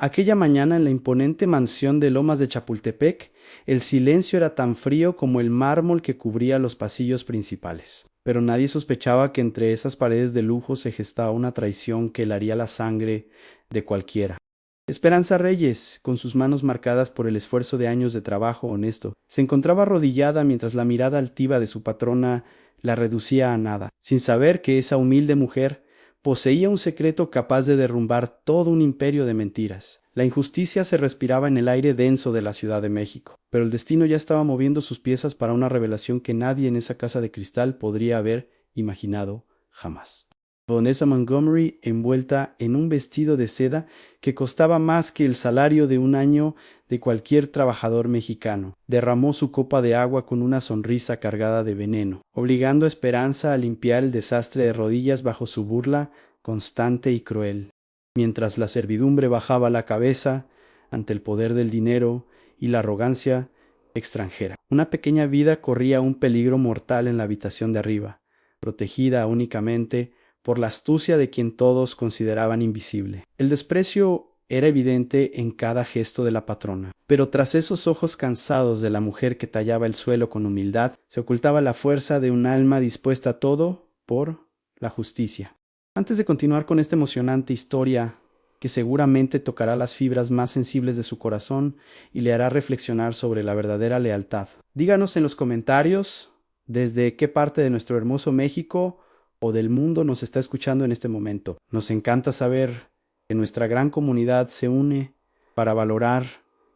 Aquella mañana en la imponente mansión de Lomas de Chapultepec, el silencio era tan frío como el mármol que cubría los pasillos principales. Pero nadie sospechaba que entre esas paredes de lujo se gestaba una traición que helaría la sangre de cualquiera. Esperanza Reyes, con sus manos marcadas por el esfuerzo de años de trabajo honesto, se encontraba arrodillada mientras la mirada altiva de su patrona la reducía a nada, sin saber que esa humilde mujer poseía un secreto capaz de derrumbar todo un imperio de mentiras. La injusticia se respiraba en el aire denso de la Ciudad de México, pero el destino ya estaba moviendo sus piezas para una revelación que nadie en esa casa de cristal podría haber imaginado jamás. Vanessa Montgomery, envuelta en un vestido de seda que costaba más que el salario de un año de cualquier trabajador mexicano, derramó su copa de agua con una sonrisa cargada de veneno, obligando a Esperanza a limpiar el desastre de rodillas bajo su burla constante y cruel, mientras la servidumbre bajaba la cabeza ante el poder del dinero y la arrogancia extranjera. Una pequeña vida corría un peligro mortal en la habitación de arriba, protegida únicamente por la astucia de quien todos consideraban invisible. El desprecio era evidente en cada gesto de la patrona, pero tras esos ojos cansados de la mujer que tallaba el suelo con humildad, se ocultaba la fuerza de un alma dispuesta a todo por la justicia. Antes de continuar con esta emocionante historia, que seguramente tocará las fibras más sensibles de su corazón y le hará reflexionar sobre la verdadera lealtad, díganos en los comentarios desde qué parte de nuestro hermoso México o del mundo nos está escuchando en este momento. Nos encanta saber que nuestra gran comunidad se une para valorar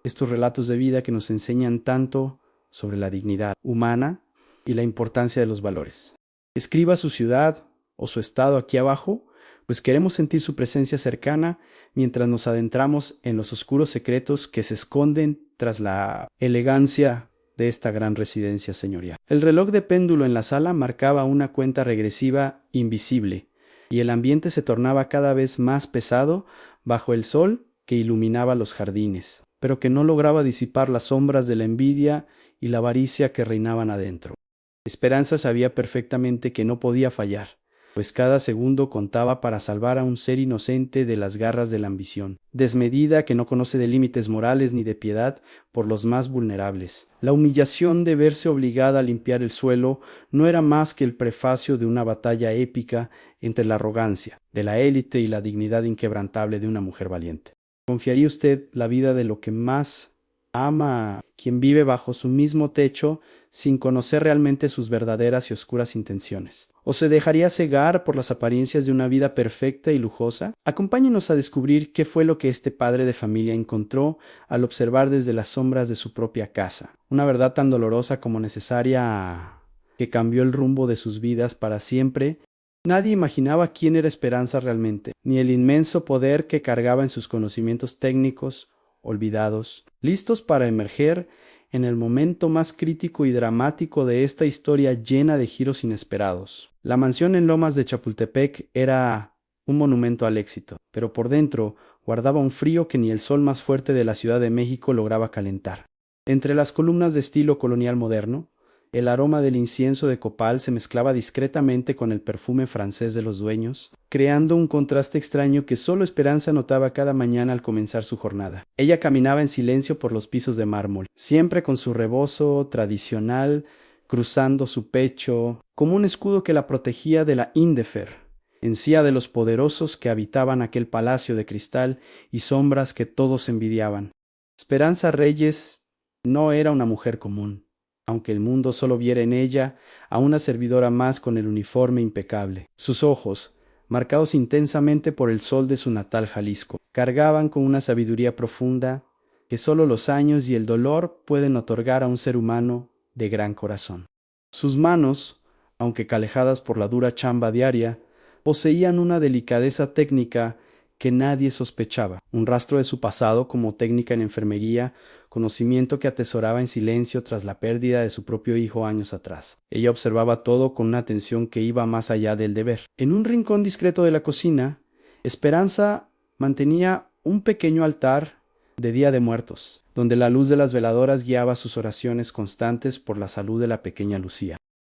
estos relatos de vida que nos enseñan tanto sobre la dignidad humana y la importancia de los valores. Escriba su ciudad o su estado aquí abajo, pues queremos sentir su presencia cercana mientras nos adentramos en los oscuros secretos que se esconden tras la elegancia de esta gran residencia señorial. El reloj de péndulo en la sala marcaba una cuenta regresiva invisible, y el ambiente se tornaba cada vez más pesado bajo el sol que iluminaba los jardines, pero que no lograba disipar las sombras de la envidia y la avaricia que reinaban adentro. Esperanza sabía perfectamente que no podía fallar, pues cada segundo contaba para salvar a un ser inocente de las garras de la ambición, desmedida que no conoce de límites morales ni de piedad por los más vulnerables. La humillación de verse obligada a limpiar el suelo no era más que el prefacio de una batalla épica entre la arrogancia de la élite y la dignidad inquebrantable de una mujer valiente. ¿Confiaría usted la vida de lo que más ama a quien vive bajo su mismo techo sin conocer realmente sus verdaderas y oscuras intenciones? ¿O se dejaría cegar por las apariencias de una vida perfecta y lujosa? Acompáñenos a descubrir qué fue lo que este padre de familia encontró al observar desde las sombras de su propia casa. Una verdad tan dolorosa como necesaria que cambió el rumbo de sus vidas para siempre. Nadie imaginaba quién era Esperanza realmente, ni el inmenso poder que cargaba en sus conocimientos técnicos olvidados, listos para emerger en el momento más crítico y dramático de esta historia llena de giros inesperados. La mansión en Lomas de Chapultepec era un monumento al éxito, pero por dentro guardaba un frío que ni el sol más fuerte de la Ciudad de México lograba calentar. Entre las columnas de estilo colonial moderno, el aroma del incienso de copal se mezclaba discretamente con el perfume francés de los dueños, creando un contraste extraño que solo Esperanza notaba cada mañana al comenzar su jornada. Ella caminaba en silencio por los pisos de mármol, siempre con su rebozo tradicional cruzando su pecho, como un escudo que la protegía de la Indefer, encía de los poderosos que habitaban aquel palacio de cristal y sombras que todos envidiaban. Esperanza Reyes no era una mujer común, aunque el mundo solo viera en ella a una servidora más con el uniforme impecable. Sus ojos, marcados intensamente por el sol de su natal Jalisco, cargaban con una sabiduría profunda que solo los años y el dolor pueden otorgar a un ser humano de gran corazón. Sus manos, aunque calejadas por la dura chamba diaria, poseían una delicadeza técnica que nadie sospechaba, un rastro de su pasado como técnica en enfermería, conocimiento que atesoraba en silencio tras la pérdida de su propio hijo años atrás. Ella observaba todo con una atención que iba más allá del deber. En un rincón discreto de la cocina, Esperanza mantenía un pequeño altar de Día de Muertos, donde la luz de las veladoras guiaba sus oraciones constantes por la salud de la pequeña Lucía.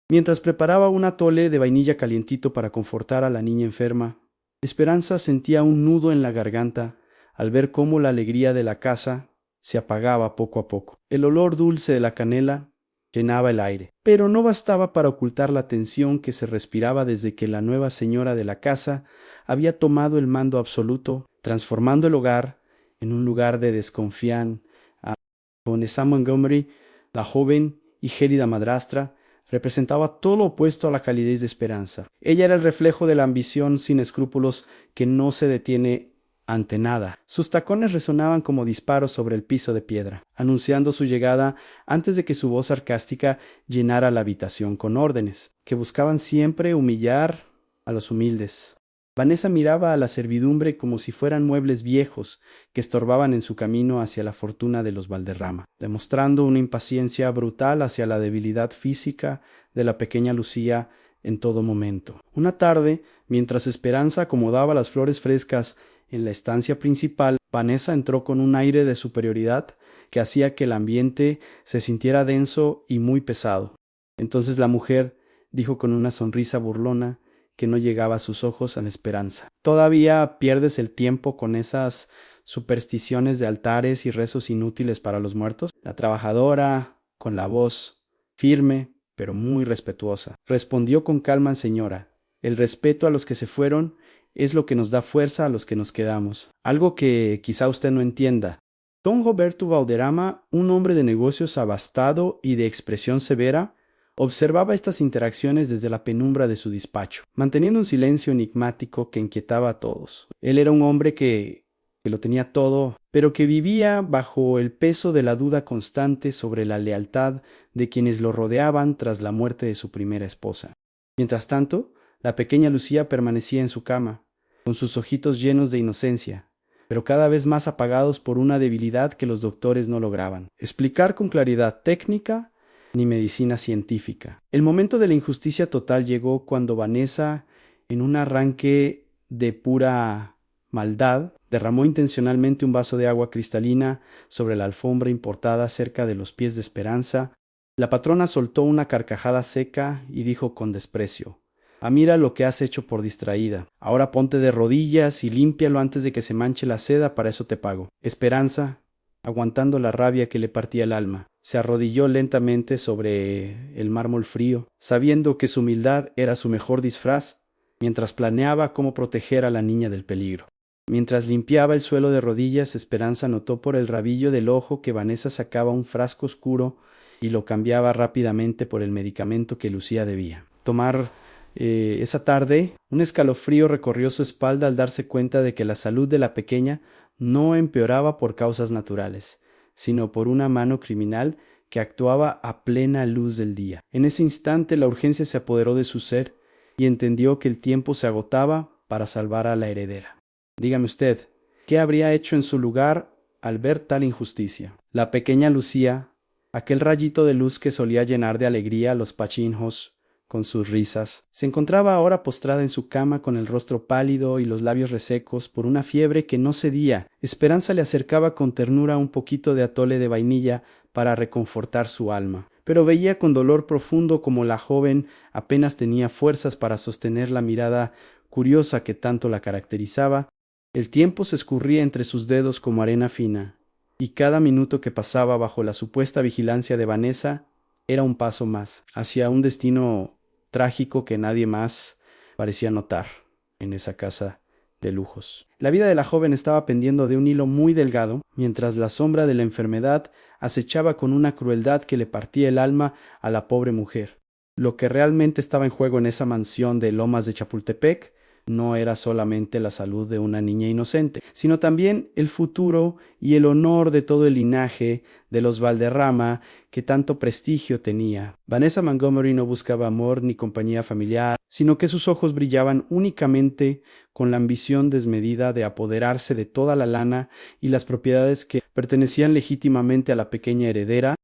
Mientras preparaba un atole de vainilla calientito para confortar a la niña enferma, Esperanza sentía un nudo en la garganta al ver cómo la alegría de la casa se apagaba poco a poco. El olor dulce de la canela llenaba el aire, pero no bastaba para ocultar la tensión que se respiraba desde que la nueva señora de la casa había tomado el mando absoluto, transformando el hogar en un lugar de desconfianza. Vanessa Montgomery, la joven y gélida madrastra, representaba todo lo opuesto a la calidez de Esperanza. Ella era el reflejo de la ambición sin escrúpulos que no se detiene ante nada. Sus tacones resonaban como disparos sobre el piso de piedra, anunciando su llegada antes de que su voz sarcástica llenara la habitación con órdenes, que buscaban siempre humillar a los humildes. Vanessa miraba a la servidumbre como si fueran muebles viejos que estorbaban en su camino hacia la fortuna de los Valderrama, demostrando una impaciencia brutal hacia la debilidad física de la pequeña Lucía en todo momento. Una tarde, mientras Esperanza acomodaba las flores frescas en la estancia principal, Vanessa entró con un aire de superioridad que hacía que el ambiente se sintiera denso y muy pesado. Entonces la mujer dijo con una sonrisa burlona que no llegaba a sus ojos a la Esperanza: ¿Todavía pierdes el tiempo con esas supersticiones de altares y rezos inútiles para los muertos? La trabajadora, con la voz firme pero muy respetuosa, respondió con calma: señora, el respeto a los que se fueron es lo que nos da fuerza a los que nos quedamos. Algo que quizá usted no entienda. Don Roberto Valderrama, un hombre de negocios abastado y de expresión severa, observaba estas interacciones desde la penumbra de su despacho, manteniendo un silencio enigmático que inquietaba a todos. Él era un hombre que lo tenía todo, pero que vivía bajo el peso de la duda constante sobre la lealtad de quienes lo rodeaban tras la muerte de su primera esposa. Mientras tanto, la pequeña Lucía permanecía en su cama, con sus ojitos llenos de inocencia, pero cada vez más apagados por una debilidad que los doctores no lograban explicar con claridad técnica ni medicina científica. El momento de la injusticia total llegó cuando Vanessa, en un arranque de pura maldad, derramó intencionalmente un vaso de agua cristalina sobre la alfombra importada cerca de los pies de Esperanza. La patrona soltó una carcajada seca y dijo con desprecio: mira lo que has hecho por distraída. Ahora ponte de rodillas y límpialo antes de que se manche la seda, para eso te pago. Esperanza, aguantando la rabia que le partía el alma, se arrodilló lentamente sobre el mármol frío, sabiendo que su humildad era su mejor disfraz, mientras planeaba cómo proteger a la niña del peligro. Mientras limpiaba el suelo de rodillas, Esperanza notó por el rabillo del ojo que Vanessa sacaba un frasco oscuro y lo cambiaba rápidamente por el medicamento que Lucía debía tomar. Esa tarde, un escalofrío recorrió su espalda al darse cuenta de que la salud de la pequeña no empeoraba por causas naturales, sino por una mano criminal que actuaba a plena luz del día. En ese instante la urgencia se apoderó de su ser y entendió que el tiempo se agotaba para salvar a la heredera. Dígame usted, ¿qué habría hecho en su lugar al ver tal injusticia? La pequeña Lucía, aquel rayito de luz que solía llenar de alegría a los Pachinjos con sus risas, se encontraba ahora postrada en su cama con el rostro pálido y los labios resecos por una fiebre que no cedía. Esperanza le acercaba con ternura un poquito de atole de vainilla para reconfortar su alma, pero veía con dolor profundo como la joven apenas tenía fuerzas para sostener la mirada curiosa que tanto la caracterizaba. El tiempo se escurría entre sus dedos como arena fina, y cada minuto que pasaba bajo la supuesta vigilancia de Vanessa era un paso más hacia un destino trágico que nadie más parecía notar en esa casa de lujos. La vida de la joven estaba pendiendo de un hilo muy delgado, mientras la sombra de la enfermedad acechaba con una crueldad que le partía el alma a la pobre mujer. Lo que realmente estaba en juego en esa mansión de Lomas de Chapultepec no era solamente la salud de una niña inocente, sino también el futuro y el honor de todo el linaje de los Valderrama, que tanto prestigio tenía. Vanessa Montgomery no buscaba amor ni compañía familiar, sino que sus ojos brillaban únicamente con la ambición desmedida de apoderarse de toda la lana y las propiedades que pertenecían legítimamente a la pequeña heredera.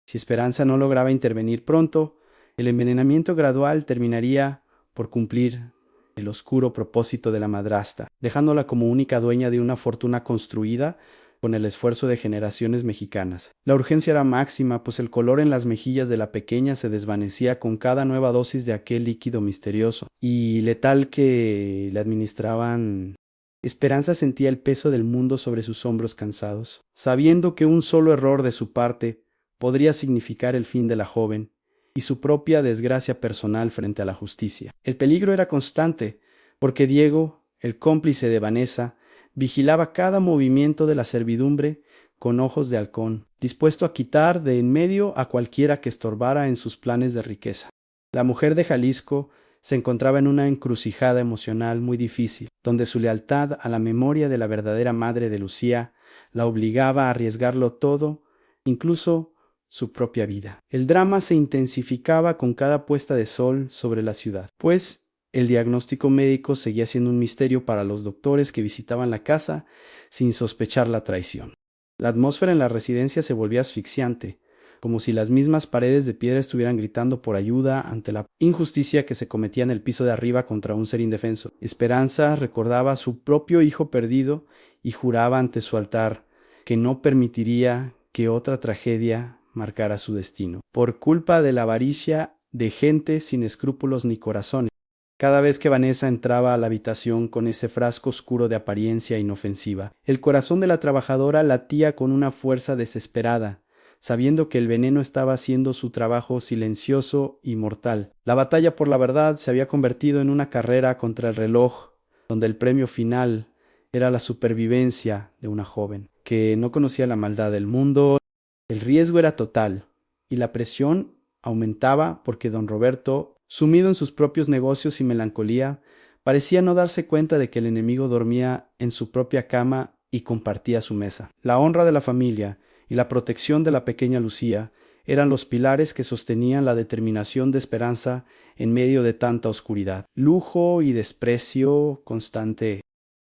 Si Esperanza no lograba intervenir pronto, el envenenamiento gradual terminaría por cumplir el oscuro propósito de la madrastra, dejándola como única dueña de una fortuna construida con el esfuerzo de generaciones mexicanas. La urgencia era máxima, pues el color en las mejillas de la pequeña se desvanecía con cada nueva dosis de aquel líquido misterioso y letal que le administraban Esperanza sentía el peso del mundo sobre sus hombros cansados, sabiendo que un solo error de su parte podría significar el fin de la joven y su propia desgracia personal frente a la justicia. El peligro era constante, porque Diego, el cómplice de Vanessa, vigilaba cada movimiento de la servidumbre con ojos de halcón, dispuesto a quitar de en medio a cualquiera que estorbara en sus planes de riqueza. La mujer de Jalisco se encontraba en una encrucijada emocional muy difícil, donde su lealtad a la memoria de la verdadera madre de Lucía la obligaba a arriesgarlo todo, incluso su propia vida. El drama se intensificaba con cada puesta de sol sobre la ciudad, pues el diagnóstico médico seguía siendo un misterio para los doctores que visitaban la casa sin sospechar la traición. La atmósfera en la residencia se volvía asfixiante, como si las mismas paredes de piedra estuvieran gritando por ayuda ante la injusticia que se cometía en el piso de arriba contra un ser indefenso. Esperanza recordaba a su propio hijo perdido y juraba ante su altar que no permitiría que otra tragedia marcara su destino, por culpa de la avaricia de gente sin escrúpulos ni corazones. Cada vez que Vanessa entraba a la habitación con ese frasco oscuro de apariencia inofensiva, el corazón de la trabajadora latía con una fuerza desesperada, sabiendo que el veneno estaba haciendo su trabajo silencioso y mortal. La batalla por la verdad se había convertido en una carrera contra el reloj, donde el premio final era la supervivencia de una joven que no conocía la maldad del mundo. El riesgo era total, y la presión aumentaba porque don Roberto, sumido en sus propios negocios y melancolía, parecía no darse cuenta de que el enemigo dormía en su propia cama y compartía su mesa. La honra de la familia y la protección de la pequeña Lucía eran los pilares que sostenían la determinación de Esperanza en medio de tanta oscuridad, lujo y desprecio constante.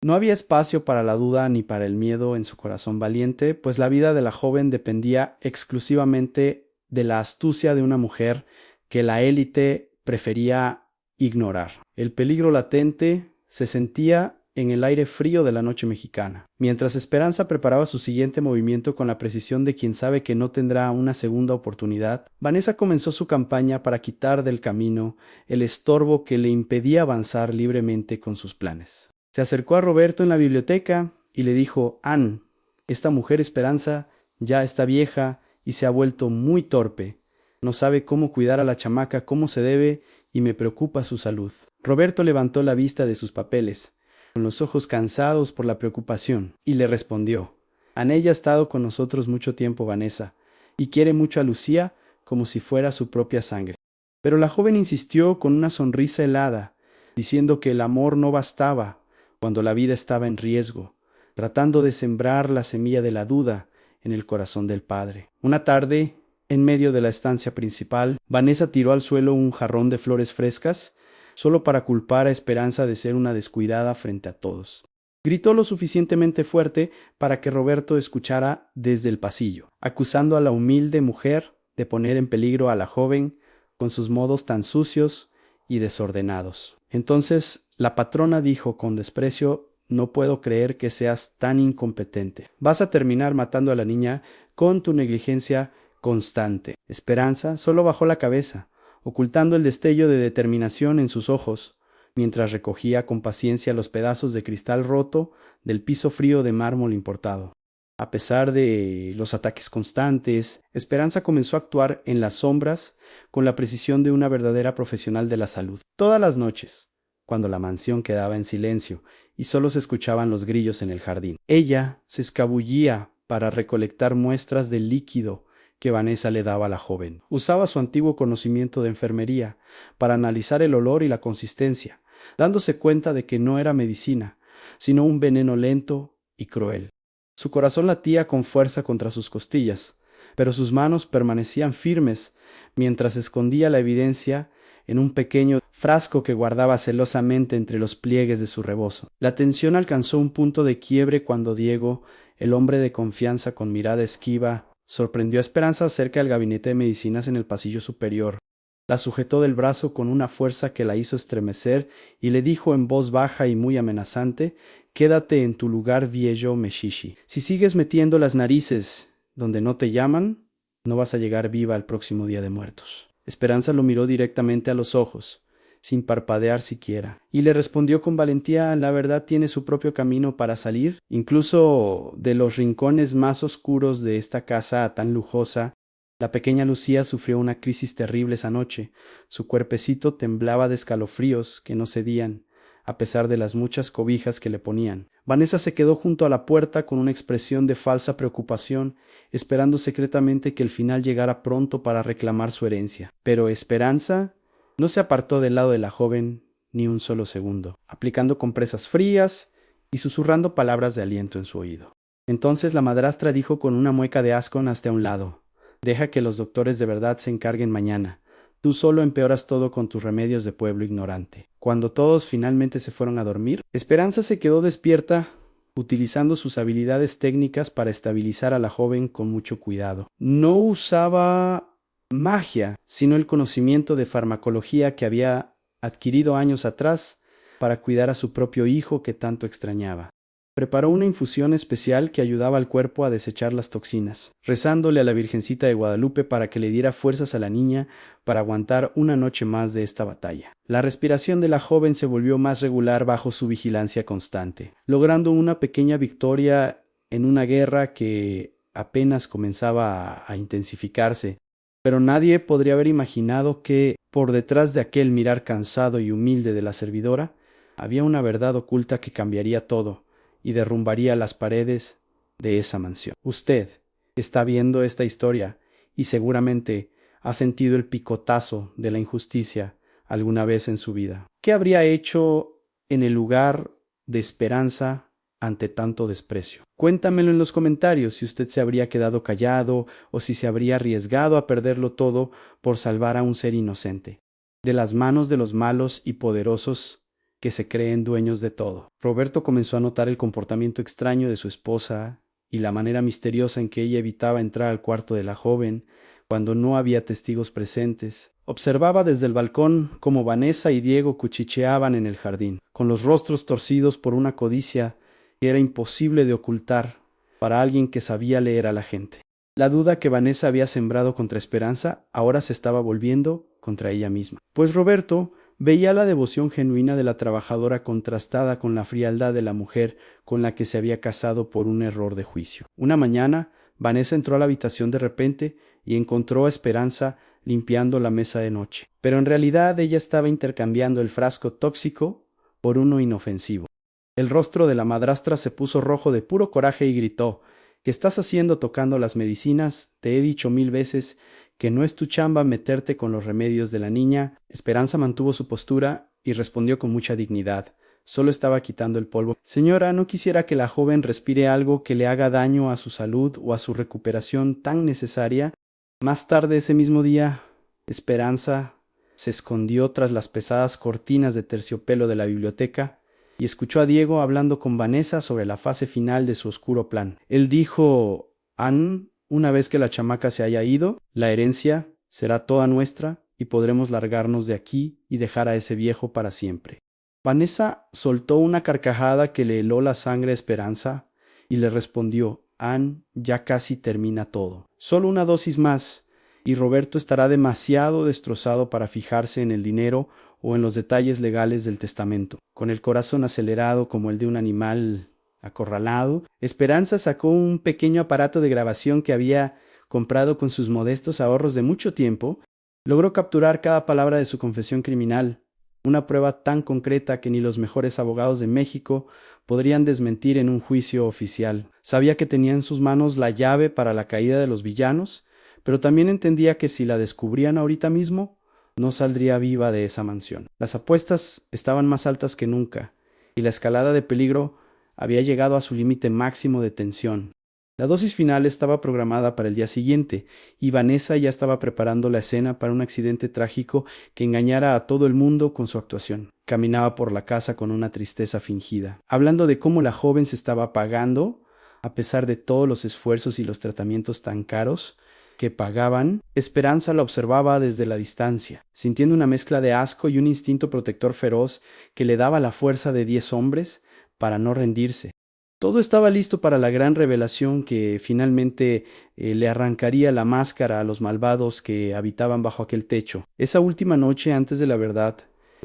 No había espacio para la duda ni para el miedo en su corazón valiente, pues la vida de la joven dependía exclusivamente de la astucia de una mujer que la élite prefería ignorar. El peligro latente se sentía en el aire frío de la noche mexicana. Mientras Esperanza preparaba su siguiente movimiento con la precisión de quien sabe que no tendrá una segunda oportunidad, Vanessa comenzó su campaña para quitar del camino el estorbo que le impedía avanzar libremente con sus planes. Se acercó a Roberto en la biblioteca y le dijo: «Ann, esta mujer Esperanza ya está vieja y se ha vuelto muy torpe. No sabe cómo cuidar a la chamaca como se debe y me preocupa su salud». Roberto levantó la vista de sus papeles, con los ojos cansados por la preocupación, y le respondió: «Anella ha estado con nosotros mucho tiempo, Vanessa, y quiere mucho a Lucía como si fuera su propia sangre». Pero la joven insistió con una sonrisa helada, diciendo que el amor no bastaba cuando la vida estaba en riesgo, tratando de sembrar la semilla de la duda en el corazón del padre. Una tarde, en medio de la estancia principal, Vanessa tiró al suelo un jarrón de flores frescas, solo para culpar a Esperanza de ser una descuidada frente a todos. Gritó lo suficientemente fuerte para que Roberto escuchara desde el pasillo, acusando a la humilde mujer de poner en peligro a la joven con sus modos tan sucios y desordenados. Entonces la patrona dijo con desprecio: «No puedo creer que seas tan incompetente. Vas a terminar matando a la niña con tu negligencia constante». Esperanza solo bajó la cabeza, ocultando el destello de determinación en sus ojos, mientras recogía con paciencia los pedazos de cristal roto del piso frío de mármol importado. A pesar de los ataques constantes, Esperanza comenzó a actuar en las sombras con la precisión de una verdadera profesional de la salud. Todas las noches, cuando la mansión quedaba en silencio y solo se escuchaban los grillos en el jardín, ella se escabullía para recolectar muestras del líquido que Vanessa le daba a la joven. Usaba su antiguo conocimiento de enfermería para analizar el olor y la consistencia, dándose cuenta de que no era medicina, sino un veneno lento y cruel. Su corazón latía con fuerza contra sus costillas, pero sus manos permanecían firmes mientras escondía la evidencia en un pequeño frasco que guardaba celosamente entre los pliegues de su rebozo. La tensión alcanzó un punto de quiebre cuando Diego, el hombre de confianza con mirada esquiva, sorprendió a Esperanza cerca del gabinete de medicinas en el pasillo superior. La sujetó del brazo con una fuerza que la hizo estremecer y le dijo en voz baja y muy amenazante: «Quédate en tu lugar, viejo Meshishi. Si sigues metiendo las narices donde no te llaman, no vas a llegar viva al próximo día de muertos». Esperanza lo miró directamente a los ojos, sin parpadear siquiera. Y le respondió con valentía: la verdad tiene su propio camino para salir, incluso de los rincones más oscuros de esta casa tan lujosa. La pequeña Lucía sufrió una crisis terrible esa noche. Su cuerpecito temblaba de escalofríos que no cedían, a pesar de las muchas cobijas que le ponían. Vanessa se quedó junto a la puerta con una expresión de falsa preocupación, esperando secretamente que el final llegara pronto para reclamar su herencia. Pero Esperanza no se apartó del lado de la joven ni un solo segundo, aplicando compresas frías y susurrando palabras de aliento en su oído. Entonces la madrastra dijo con una mueca de asco hacia un lado: deja que los doctores de verdad se encarguen mañana. Tú solo empeoras todo con tus remedios de pueblo ignorante. Cuando todos finalmente se fueron a dormir, Esperanza se quedó despierta, utilizando sus habilidades técnicas para estabilizar a la joven con mucho cuidado. No usaba magia, sino el conocimiento de farmacología que había adquirido años atrás para cuidar a su propio hijo que tanto extrañaba. Preparó una infusión especial que ayudaba al cuerpo a desechar las toxinas, rezándole a la Virgencita de Guadalupe para que le diera fuerzas a la niña para aguantar una noche más de esta batalla. La respiración de la joven se volvió más regular bajo su vigilancia constante, logrando una pequeña victoria en una guerra que apenas comenzaba a intensificarse. Pero nadie podría haber imaginado que, por detrás de aquel mirar cansado y humilde de la servidora, había una verdad oculta que cambiaría todo y derrumbaría las paredes de esa mansión. Usted está viendo esta historia y seguramente ha sentido el picotazo de la injusticia alguna vez en su vida. ¿Qué habría hecho en el lugar de Esperanza ante tanto desprecio? Cuéntamelo en los comentarios si usted se habría quedado callado o si se habría arriesgado a perderlo todo por salvar a un ser inocente de las manos de los malos y poderosos que se creen dueños de todo. Roberto comenzó a notar el comportamiento extraño de su esposa y la manera misteriosa en que ella evitaba entrar al cuarto de la joven cuando no había testigos presentes. Observaba desde el balcón cómo Vanessa y Diego cuchicheaban en el jardín, con los rostros torcidos por una codicia que era imposible de ocultar para alguien que sabía leer a la gente. La duda que Vanessa había sembrado contra Esperanza ahora se estaba volviendo contra ella misma, pues Roberto veía la devoción genuina de la trabajadora contrastada con la frialdad de la mujer con la que se había casado por un error de juicio. Una mañana, Vanessa entró a la habitación de repente y encontró a Esperanza limpiando la mesa de noche. Pero en realidad ella estaba intercambiando el frasco tóxico por uno inofensivo. El rostro de la madrastra se puso rojo de puro coraje y gritó: ¿qué estás haciendo tocando las medicinas? Te he dicho 1000 veces que no es tu chamba meterte con los remedios de la niña. Esperanza mantuvo su postura y respondió con mucha dignidad. Solo estaba quitando el polvo. Señora, no quisiera que la joven respire algo que le haga daño a su salud o a su recuperación tan necesaria. Más tarde ese mismo día, Esperanza se escondió tras las pesadas cortinas de terciopelo de la biblioteca y escuchó a Diego hablando con Vanessa sobre la fase final de su oscuro plan. Él dijo: Ann, una vez que la chamaca se haya ido, la herencia será toda nuestra y podremos largarnos de aquí y dejar a ese viejo para siempre. Vanessa soltó una carcajada que le heló la sangre a Esperanza y le respondió: Ann, ya casi termina todo. Solo una dosis más y Roberto estará demasiado destrozado para fijarse en el dinero o en los detalles legales del testamento. Con el corazón acelerado como el de un animal acorralado, Esperanza sacó un pequeño aparato de grabación que había comprado con sus modestos ahorros de mucho tiempo. Logró capturar cada palabra de su confesión criminal, una prueba tan concreta que ni los mejores abogados de México podrían desmentir en un juicio oficial. Sabía que tenía en sus manos la llave para la caída de los villanos, pero también entendía que si la descubrían ahorita mismo, no saldría viva de esa mansión. Las apuestas estaban más altas que nunca, y la escalada de peligro había llegado a su límite máximo de tensión. La dosis final estaba programada para el día siguiente, y Vanessa ya estaba preparando la escena para un accidente trágico que engañara a todo el mundo con su actuación. Caminaba por la casa con una tristeza fingida, hablando de cómo la joven se estaba apagando, a pesar de todos los esfuerzos y los tratamientos tan caros que pagaban. Esperanza la observaba desde la distancia, sintiendo una mezcla de asco y un instinto protector feroz que le daba la fuerza de 10 hombres para no rendirse. Todo estaba listo para la gran revelación que finalmente le arrancaría la máscara a los malvados que habitaban bajo aquel techo. Esa última noche antes de la verdad,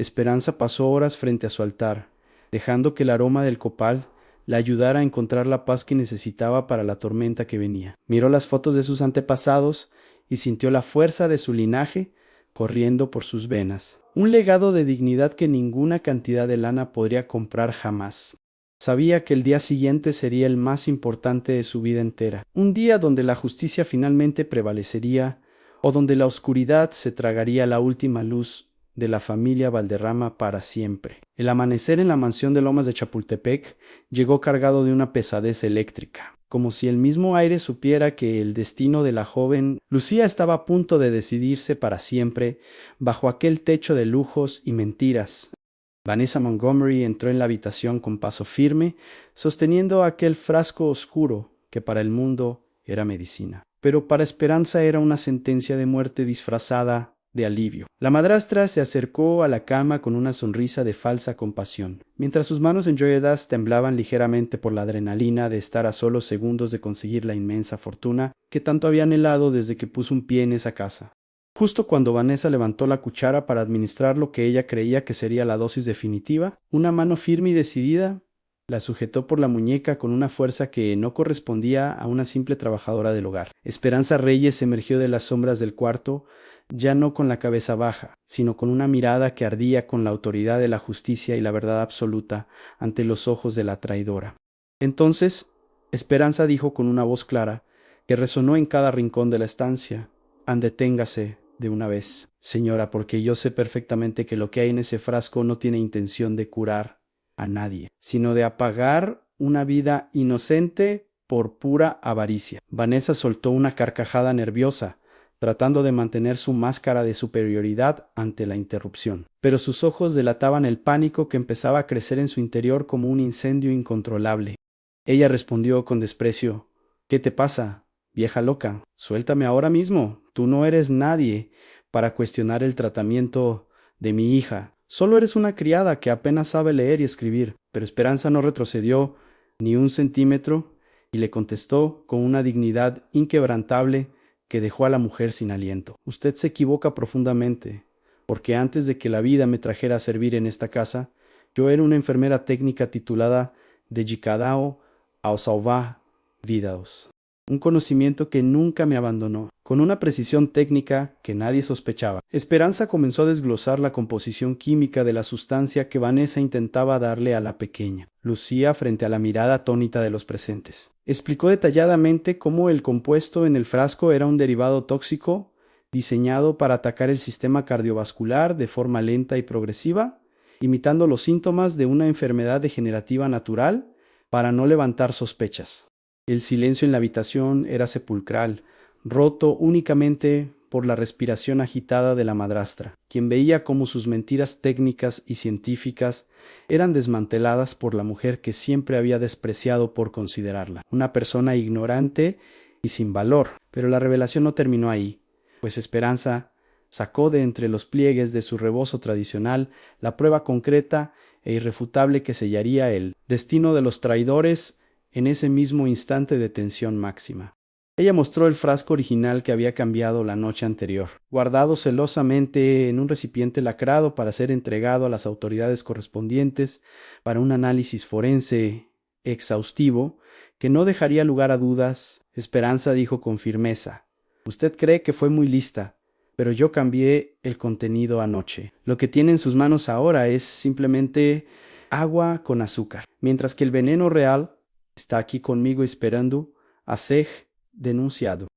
Esperanza pasó horas frente a su altar, dejando que el aroma del copal la ayudara a encontrar la paz que necesitaba para la tormenta que venía. Miró las fotos de sus antepasados y sintió la fuerza de su linaje corriendo por sus venas. Un legado de dignidad que ninguna cantidad de lana podría comprar jamás. Sabía que el día siguiente sería el más importante de su vida entera. Un día donde la justicia finalmente prevalecería o donde la oscuridad se tragaría la última luz de la familia Valderrama para siempre. El amanecer en la mansión de Lomas de Chapultepec llegó cargado de una pesadez eléctrica, como si el mismo aire supiera que el destino de la joven Lucía estaba a punto de decidirse para siempre bajo aquel techo de lujos y mentiras. Vanessa Montgomery entró en la habitación con paso firme, sosteniendo aquel frasco oscuro que para el mundo era medicina, pero para Esperanza era una sentencia de muerte disfrazada de alivio. La madrastra se acercó a la cama con una sonrisa de falsa compasión, mientras sus manos enjolladas temblaban ligeramente por la adrenalina de estar a solo segundos de conseguir la inmensa fortuna que tanto había anhelado desde que puso un pie en esa casa. Justo cuando Vanessa levantó la cuchara para administrar lo que ella creía que sería la dosis definitiva, una mano firme y decidida la sujetó por la muñeca con una fuerza que no correspondía a una simple trabajadora del hogar. Esperanza Reyes emergió de las sombras del cuarto, ya no con la cabeza baja, sino con una mirada que ardía con la autoridad de la justicia y la verdad absoluta ante los ojos de la traidora. Entonces, Esperanza dijo con una voz clara, que resonó en cada rincón de la estancia: «Deténgase de una vez, señora, porque yo sé perfectamente que lo que hay en ese frasco no tiene intención de curar a nadie, sino de apagar una vida inocente por pura avaricia». Vanessa soltó una carcajada nerviosa, tratando de mantener su máscara de superioridad ante la interrupción, pero sus ojos delataban el pánico que empezaba a crecer en su interior como un incendio incontrolable. Ella respondió con desprecio: «¿Qué te pasa, vieja loca? Suéltame ahora mismo. Tú no eres nadie para cuestionar el tratamiento de mi hija. Solo eres una criada que apenas sabe leer y escribir». Pero Esperanza no retrocedió ni un centímetro y le contestó con una dignidad inquebrantable que dejó a la mujer sin aliento: «Usted se equivoca profundamente, porque antes de que la vida me trajera a servir en esta casa, yo era una enfermera técnica titulada Dedicado a salvar vidas. Un conocimiento que nunca me abandonó, con una precisión técnica que nadie sospechaba». Esperanza comenzó a desglosar la composición química de la sustancia que Vanessa intentaba darle a la pequeña Lucía frente a la mirada atónita de los presentes. Explicó detalladamente cómo el compuesto en el frasco era un derivado tóxico diseñado para atacar el sistema cardiovascular de forma lenta y progresiva, imitando los síntomas de una enfermedad degenerativa natural para no levantar sospechas. El silencio en la habitación era sepulcral, roto únicamente por la respiración agitada de la madrastra, quien veía cómo sus mentiras técnicas y científicas eran desmanteladas por la mujer que siempre había despreciado por considerarla una persona ignorante y sin valor. Pero la revelación no terminó ahí, pues Esperanza sacó de entre los pliegues de su rebozo tradicional la prueba concreta e irrefutable que sellaría el destino de los traidores en ese mismo instante de tensión máxima. Ella mostró el frasco original que había cambiado la noche anterior, guardado celosamente en un recipiente lacrado para ser entregado a las autoridades correspondientes para un análisis forense exhaustivo que no dejaría lugar a dudas. Esperanza dijo con firmeza: «Usted cree que fue muy lista, pero yo cambié el contenido anoche. Lo que tiene en sus manos ahora es simplemente agua con azúcar, mientras que el veneno real está aquí conmigo esperando a ser denunciado».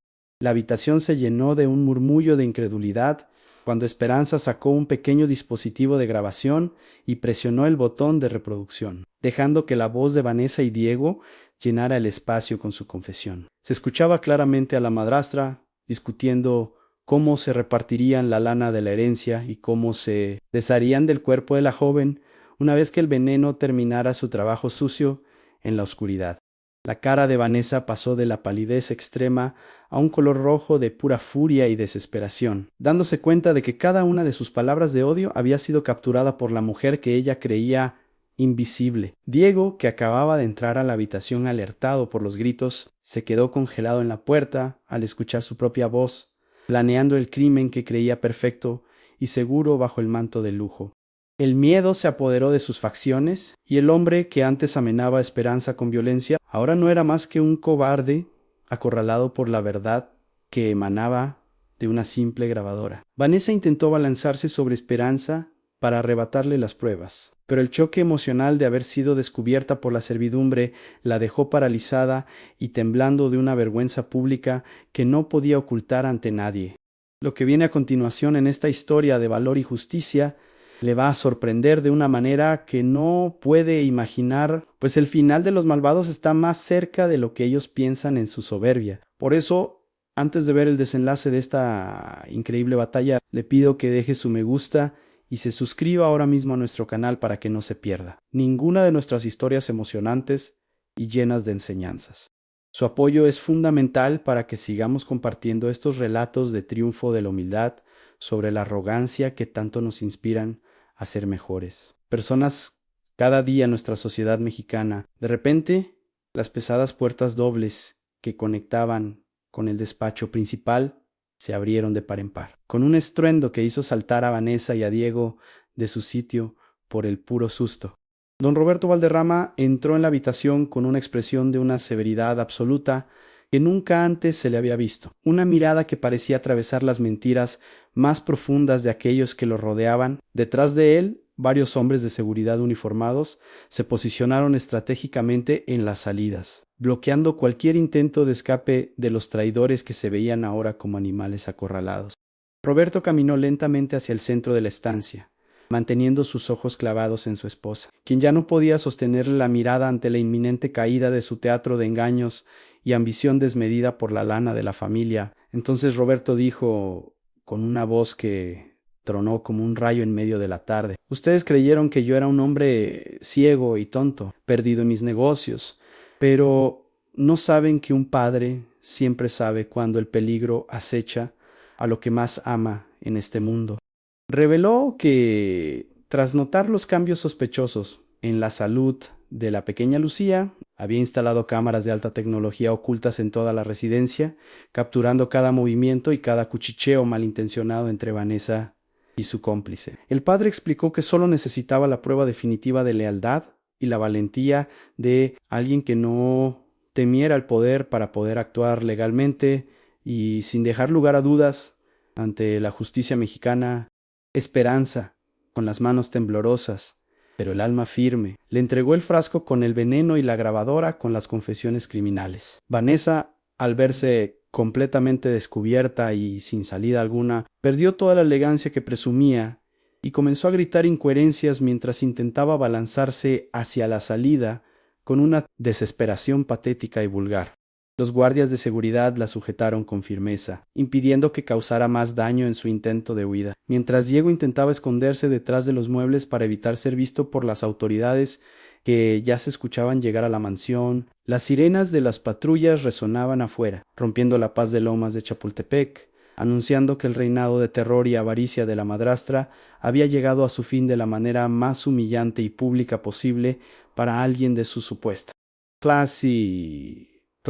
La habitación se llenó de un murmullo de incredulidad cuando Esperanza sacó un pequeño dispositivo de grabación y presionó el botón de reproducción, dejando que la voz de Vanessa y Diego llenara el espacio con su confesión. Se escuchaba claramente a la madrastra discutiendo cómo se repartirían la lana de la herencia y cómo se desharían del cuerpo de la joven una vez que el veneno terminara su trabajo sucio en la oscuridad. La cara de Vanessa pasó de la palidez extrema a un color rojo de pura furia y desesperación, dándose cuenta de que cada una de sus palabras de odio había sido capturada por la mujer que ella creía invisible. Diego, que acababa de entrar a la habitación alertado por los gritos, se quedó congelado en la puerta al escuchar su propia voz, planeando el crimen que creía perfecto y seguro bajo el manto de lujo. El miedo se apoderó de sus facciones, y el hombre que antes amenaba Esperanza con violencia, ahora no era más que un cobarde acorralado por la verdad que emanaba de una simple grabadora. Vanessa intentó balanzarse sobre Esperanza para arrebatarle las pruebas, pero el choque emocional de haber sido descubierta por la servidumbre la dejó paralizada y temblando de una vergüenza pública que no podía ocultar ante nadie. Lo que viene a continuación en esta historia de valor y justicia le va a sorprender de una manera que no puede imaginar, pues el final de los malvados está más cerca de lo que ellos piensan en su soberbia. Por eso, antes de ver el desenlace de esta increíble batalla, le pido que deje su me gusta y se suscriba ahora mismo a nuestro canal para que no se pierda ninguna de nuestras historias emocionantes y llenas de enseñanzas. Su apoyo es fundamental para que sigamos compartiendo estos relatos de triunfo de la humildad sobre la arrogancia que tanto nos inspiran a ser mejores. Personas cada día en nuestra sociedad mexicana. De repente, las pesadas puertas dobles que conectaban con el despacho principal se abrieron de par en par, con un estruendo que hizo saltar a Vanessa y a Diego de su sitio por el puro susto. Don Roberto Valderrama entró en la habitación con una expresión de una severidad absoluta que nunca antes se le había visto, una mirada que parecía atravesar las mentiras más profundas de aquellos que lo rodeaban. Detrás de él, varios hombres de seguridad uniformados se posicionaron estratégicamente en las salidas, bloqueando cualquier intento de escape de los traidores que se veían ahora como animales acorralados. Roberto caminó lentamente hacia el centro de la estancia, manteniendo sus ojos clavados en su esposa, quien ya no podía sostenerle la mirada ante la inminente caída de su teatro de engaños y ambición desmedida por la lana de la familia. Entonces Roberto dijo con una voz que tronó como un rayo en medio de la tarde: ustedes creyeron que yo era un hombre ciego y tonto, perdido en mis negocios, pero no saben que un padre siempre sabe cuando el peligro acecha a lo que más ama en este mundo. Reveló que, tras notar los cambios sospechosos en la salud de la pequeña Lucía, había instalado cámaras de alta tecnología ocultas en toda la residencia, capturando cada movimiento y cada cuchicheo malintencionado entre Vanessa y su cómplice. El padre explicó que solo necesitaba la prueba definitiva de lealtad y la valentía de alguien que no temiera el poder para poder actuar legalmente y sin dejar lugar a dudas ante la justicia mexicana. Esperanza, con las manos temblorosas, pero el alma firme, le entregó el frasco con el veneno y la grabadora con las confesiones criminales. Vanessa, al verse completamente descubierta y sin salida alguna, perdió toda la elegancia que presumía y comenzó a gritar incoherencias mientras intentaba balanzarse hacia la salida con una desesperación patética y vulgar. Los guardias de seguridad la sujetaron con firmeza, impidiendo que causara más daño en su intento de huida, mientras Diego intentaba esconderse detrás de los muebles para evitar ser visto por las autoridades que ya se escuchaban llegar a la mansión. Las sirenas de las patrullas resonaban afuera, rompiendo la paz de Lomas de Chapultepec, anunciando que el reinado de terror y avaricia de la madrastra había llegado a su fin de la manera más humillante y pública posible para alguien de su supuesta clase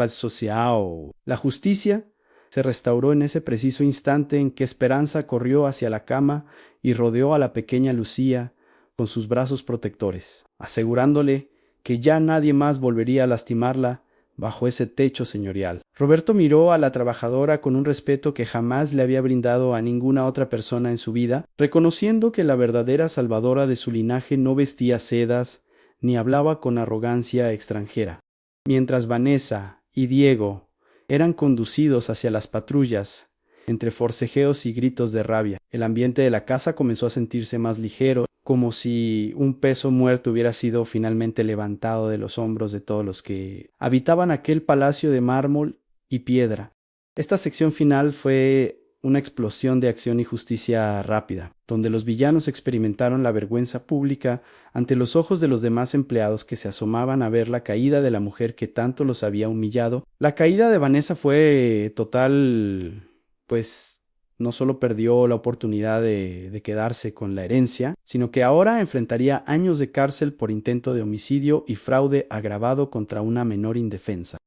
social. La justicia se restauró en ese preciso instante en que Esperanza corrió hacia la cama y rodeó a la pequeña Lucía con sus brazos protectores, asegurándole que ya nadie más volvería a lastimarla bajo ese techo señorial. Roberto miró a la trabajadora con un respeto que jamás le había brindado a ninguna otra persona en su vida, reconociendo que la verdadera salvadora de su linaje no vestía sedas ni hablaba con arrogancia extranjera. Mientras Vanessa y Diego eran conducidos hacia las patrullas, entre forcejeos y gritos de rabia, el ambiente de la casa comenzó a sentirse más ligero, como si un peso muerto hubiera sido finalmente levantado de los hombros de todos los que habitaban aquel palacio de mármol y piedra. Esta sección final fue una explosión de acción y justicia rápida, donde los villanos experimentaron la vergüenza pública ante los ojos de los demás empleados que se asomaban a ver la caída de la mujer que tanto los había humillado. La caída de Vanessa fue total, pues no solo perdió la oportunidad de quedarse con la herencia, sino que ahora enfrentaría años de cárcel por intento de homicidio y fraude agravado contra una menor indefensa.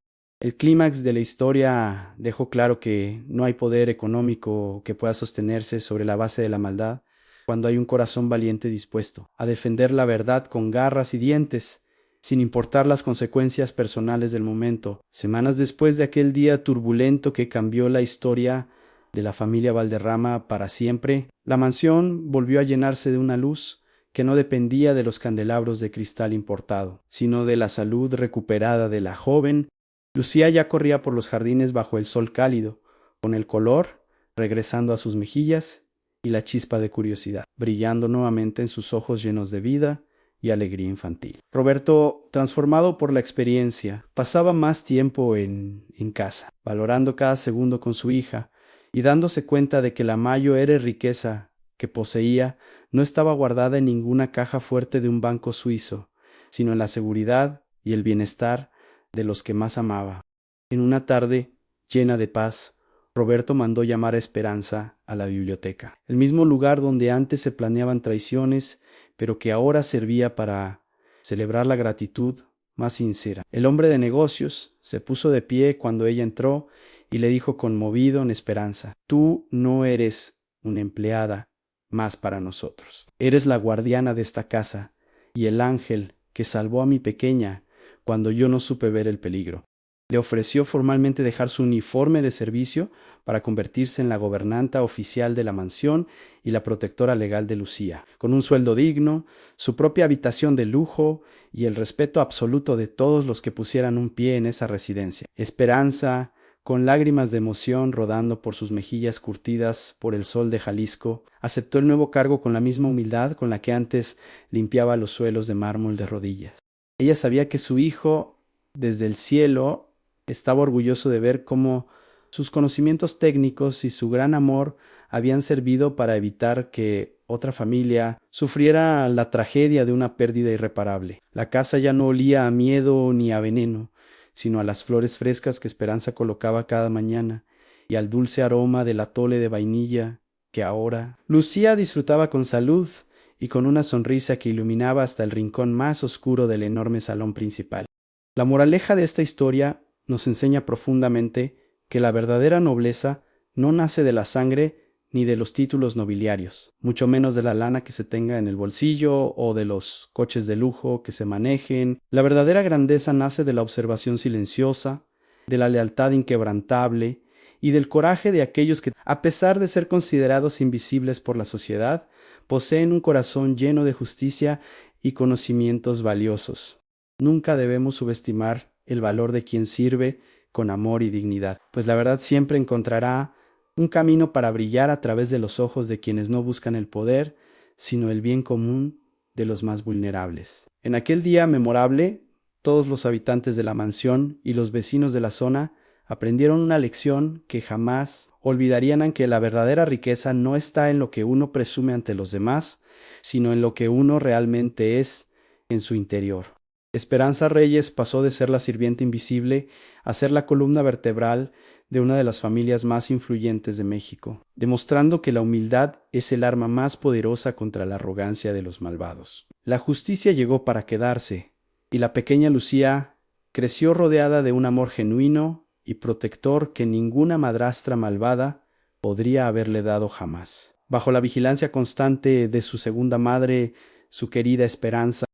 El clímax de la historia dejó claro que no hay poder económico que pueda sostenerse sobre la base de la maldad, cuando hay un corazón valiente dispuesto a defender la verdad con garras y dientes, sin importar las consecuencias personales del momento. Semanas después de aquel día turbulento que cambió la historia de la familia Valderrama para siempre, la mansión volvió a llenarse de una luz que no dependía de los candelabros de cristal importado, sino de la salud recuperada de la joven. Lucía ya corría por los jardines bajo el sol cálido, con el color regresando a sus mejillas y la chispa de curiosidad, brillando nuevamente en sus ojos llenos de vida y alegría infantil. Roberto, transformado por la experiencia, pasaba más tiempo en casa, valorando cada segundo con su hija y dándose cuenta de que la mayor riqueza que poseía no estaba guardada en ninguna caja fuerte de un banco suizo, sino en la seguridad y el bienestar de los que más amaba. En una tarde llena de paz, Roberto mandó llamar a Esperanza a la biblioteca, el mismo lugar donde antes se planeaban traiciones, pero que ahora servía para celebrar la gratitud más sincera. El hombre de negocios se puso de pie cuando ella entró y le dijo conmovido en Esperanza: «Tú no eres una empleada más para nosotros. Eres la guardiana de esta casa y el ángel que salvó a mi pequeña cuando yo no supe ver el peligro». Le ofreció formalmente dejar su uniforme de servicio para convertirse en la gobernanta oficial de la mansión y la protectora legal de Lucía, con un sueldo digno, su propia habitación de lujo y el respeto absoluto de todos los que pusieran un pie en esa residencia. Esperanza, con lágrimas de emoción rodando por sus mejillas curtidas por el sol de Jalisco, aceptó el nuevo cargo con la misma humildad con la que antes limpiaba los suelos de mármol de rodillas. Ella sabía que su hijo, desde el cielo, estaba orgulloso de ver cómo sus conocimientos técnicos y su gran amor habían servido para evitar que otra familia sufriera la tragedia de una pérdida irreparable. La casa ya no olía a miedo ni a veneno, sino a las flores frescas que Esperanza colocaba cada mañana y al dulce aroma del atole de vainilla que ahora Lucía disfrutaba con salud y con una sonrisa que iluminaba hasta el rincón más oscuro del enorme salón principal. La moraleja de esta historia nos enseña profundamente que la verdadera nobleza no nace de la sangre ni de los títulos nobiliarios, mucho menos de la lana que se tenga en el bolsillo o de los coches de lujo que se manejen. La verdadera grandeza nace de la observación silenciosa, de la lealtad inquebrantable y del coraje de aquellos que, a pesar de ser considerados invisibles por la sociedad, poseen un corazón lleno de justicia y conocimientos valiosos. Nunca debemos subestimar el valor de quien sirve con amor y dignidad, pues la verdad siempre encontrará un camino para brillar a través de los ojos de quienes no buscan el poder, sino el bien común de los más vulnerables. En aquel día memorable, todos los habitantes de la mansión y los vecinos de la zona aprendieron una lección que jamás olvidarían, en que la verdadera riqueza no está en lo que uno presume ante los demás, sino en lo que uno realmente es en su interior. Esperanza Reyes pasó de ser la sirvienta invisible a ser la columna vertebral de una de las familias más influyentes de México, demostrando que la humildad es el arma más poderosa contra la arrogancia de los malvados. La justicia llegó para quedarse, y la pequeña Lucía creció rodeada de un amor genuino y protector que ninguna madrastra malvada podría haberle dado jamás. Bajo la vigilancia constante de su segunda madre, su querida Esperanza,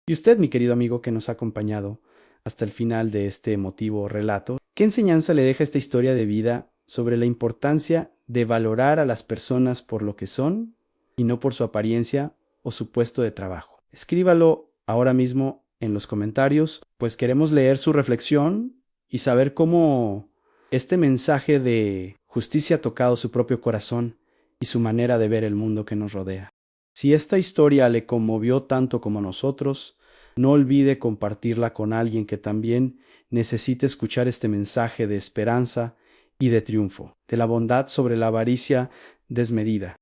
y usted, mi querido amigo que nos ha acompañado hasta el final de este emotivo relato, ¿qué enseñanza le deja esta historia de vida sobre la importancia de valorar a las personas por lo que son y no por su apariencia o su puesto de trabajo? Escríbalo ahora mismo en los comentarios, pues queremos leer su reflexión y saber cómo este mensaje de justicia ha tocado su propio corazón y su manera de ver el mundo que nos rodea. Si esta historia le conmovió tanto como a nosotros, no olvide compartirla con alguien que también necesite escuchar este mensaje de esperanza y de triunfo, de la bondad sobre la avaricia desmedida.